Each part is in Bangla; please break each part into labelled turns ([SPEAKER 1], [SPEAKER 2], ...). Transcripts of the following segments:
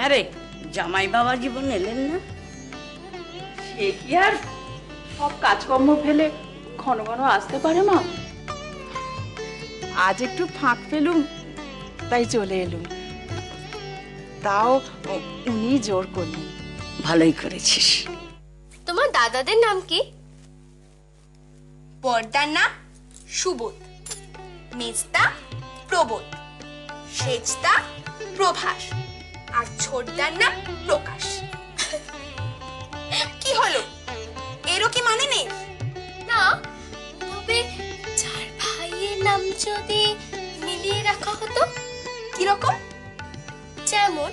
[SPEAKER 1] আরে জামাই বাবা জীবন এলেন না?
[SPEAKER 2] সে কি আর সব কাজকর্ম ফেলে ঘন ঘন আসতে পারে মা? আজ একটু ফাঁক পেলুম তাই চলে এলুম। তাও উনি জোর করলেন।
[SPEAKER 1] ভালোই করেছিস।
[SPEAKER 3] তোমার দাদাদের নাম কি? বড়দার নাম সুবোধ, মেজদা প্রবোধ, সেজদা প্রভাস, আর ছোটদার নাম প্রকাশ। কি হলো, এরও কি মানে নেই? না, তবে চার ভাইয়ের নাম যদি মিলিয়ে রাখা হতো। কিরকম? যেমন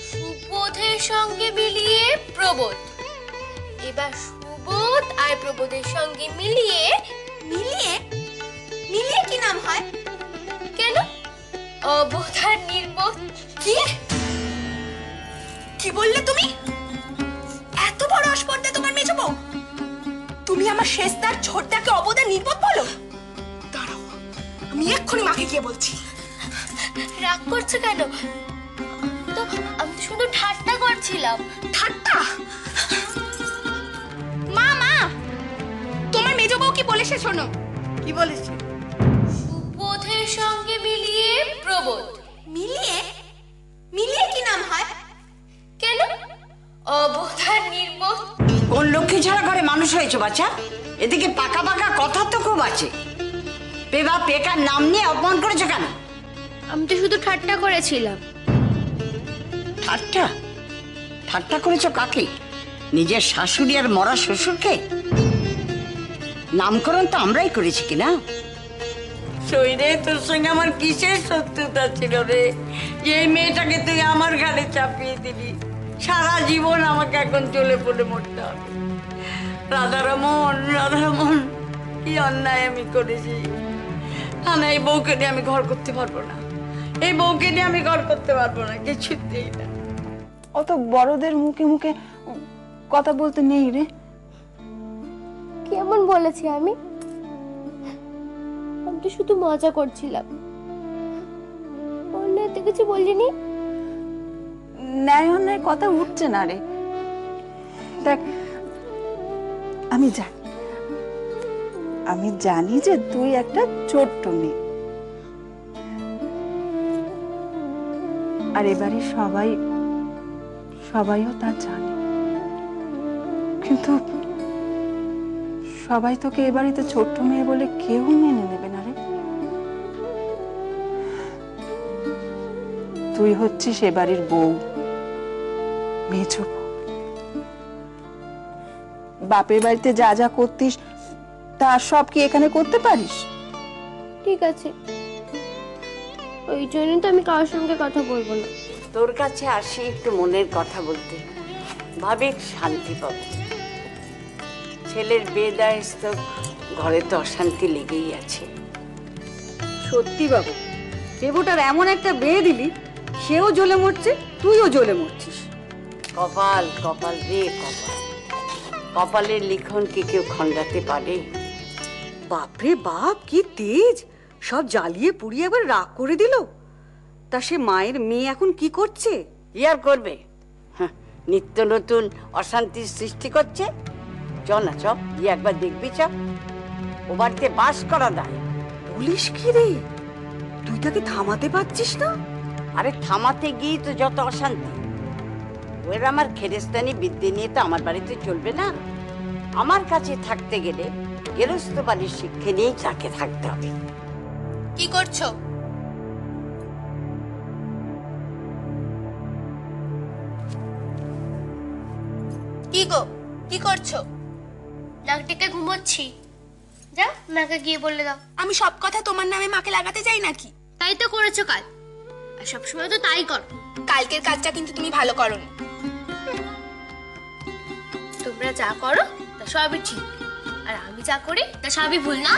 [SPEAKER 3] সুবোধের সঙ্গে মিলিয়ে প্রবোধ, এবার সুবোধ আর প্রবোধের সঙ্গে মিলিয়ে মিলিয়ে মিলিয়ে কি নাম হয়? কেন? অবোধ আর নির্বোধ। কি কি বললে তুমি? এত বড় অস্পর্ধা তোমার মেজো বউ? তুমি আমার শেষদার ছোটদাকে অবোধ আর নির্বোধ বলো? দাঁড়াও, আমি এক্ষুনি মাকে গিয়ে বলছি। রাগ করছো কেন? তো আমি তো শুধু ঠাট্টা করছিলাম। ঠাট্টা? মা মা, তোমার মেজো বউ কি বলেছে শোনো।
[SPEAKER 1] কি বলেছে?
[SPEAKER 3] সুবোধের সঙ্গে মিলিয়ে প্রবোধ। মিলিয়ে মিলিয়ে কি নাম হয়? কেন? অবোধ আর নির্বোধ।
[SPEAKER 1] কোন লক্ষ্মী ছাড়া ঘরে মানুষ হয়েছে বাচ্চা? এদিকে পাকা পাকা কথা তো খুব আছে। পেবা পেকার নাম নিয়ে অপমান করেছে কেন?
[SPEAKER 3] আমি তো শুধু ঠাট্টা করেছিলাম।
[SPEAKER 1] ঠাট্টা? ঠাট্টা করেছো কাকে? নিজের শাশুড়ি আর মরা শ্বশুরকে? নামকরণ তো আমরাই করেছি কিনা? শরীরে তোর সঙ্গে আমার কিসের শত্রুতা ছিল রে, যে এই মেয়েটাকে তুই আমার ঘাড়ে চাপিয়ে দিলি। সারা জীবন আমাকে এখন চলে পড়ে মরতে হবে। রাধারমন, রাধারমন, কি অন্যায় আমি করেছি। না না, এই বউকে নিয়ে আমি ঘর করতে পারবো না। এই বউকে নিয়ে আমি ঘর করতে পারবো না, কিছুতেই না।
[SPEAKER 2] অত বড়দের মুখে মুখে কথা বলতে নেই রে।
[SPEAKER 3] কেমন বলেছি আমি? আমি তো শুধু মজা করছিলাম, অন্যায় তো কিছু বলিনি।
[SPEAKER 2] ন্যায় অন্যায় কথা উঠছে না রে। দেখ, আমি জানি যে তুই একটা ছোট্ট মেয়ে, আর এবারে সবাইও তা জানে, কিন্তু সবাই তোকে এবারে তো ছোট্ট মেয়ে বলে কেউ মেনে নেবে না রে। তুই হচ্ছিস এ বাড়ির বউ, মেজো বউ। বাপের বাড়িতে যা যা করতিস তার সব কি এখানে করতে পারিস?
[SPEAKER 3] ঠিক আছে, ওই জন্য তো আমি কারোর সঙ্গে কথা বলবো না।
[SPEAKER 1] তোর কাছে আসি একটু মনের কথা বলতে, ভাবে শান্তি পাবো। ছেলের বেদায়স তো ঘরে তো অশান্তি লেগেই আছে।
[SPEAKER 4] সত্যি বাবু, দেবটার এমন একটা বিয়ে দিলি, সেও জ্বলে মরছে, তুইও জ্বলে মরছিস।
[SPEAKER 1] কপাল কপাল রে কপাল, কপালের লিখন কি কেউ খণ্ডাতে পারে?
[SPEAKER 4] বাপরে বাপ, কি তেজ! সব জ্বালিয়ে পুড়িয়ে একবার রাগ করে দিল। তা সে মায়ের মেয়ে এখন কি করছে?
[SPEAKER 1] কি আর করবে, নিত্য নতুন অশান্তির সৃষ্টি করছে। চ না, চ গিয়ে একবার দেখবি। চ, ও বাড়িতে বাস করা দায়।
[SPEAKER 4] বলিস কি রে? তুই তাকে থামাতে পারছিস না?
[SPEAKER 1] আরে থামাতে গিয়ে তো যত অশান্তি। ওর আমার খেরেস্তানি বিদ্যে নিয়ে তো আমার বাড়িতে চলবে না। আমার কাছে থাকতে গেলে গেরস্ত বাড়ির শিক্ষা নিয়েই তাকে থাকতে হবে।
[SPEAKER 3] কি করছো? কি গো, কি করছো? নাক ডেকে ঘুমোচ্ছি। যাও, মাকে গিয়ে বলে দাও। আমি সব কথা তোমার নামে মাকে লাগাতে চাই নাকি? তাই তো করেছো কাল, আর সবসময় তো তাই করো। কালকের কাজটা কিন্তু তুমি ভালো করোনি। তোমরা যা করো তা সবই ঠিক, আর আমি যা করি তা সবই ভুল না।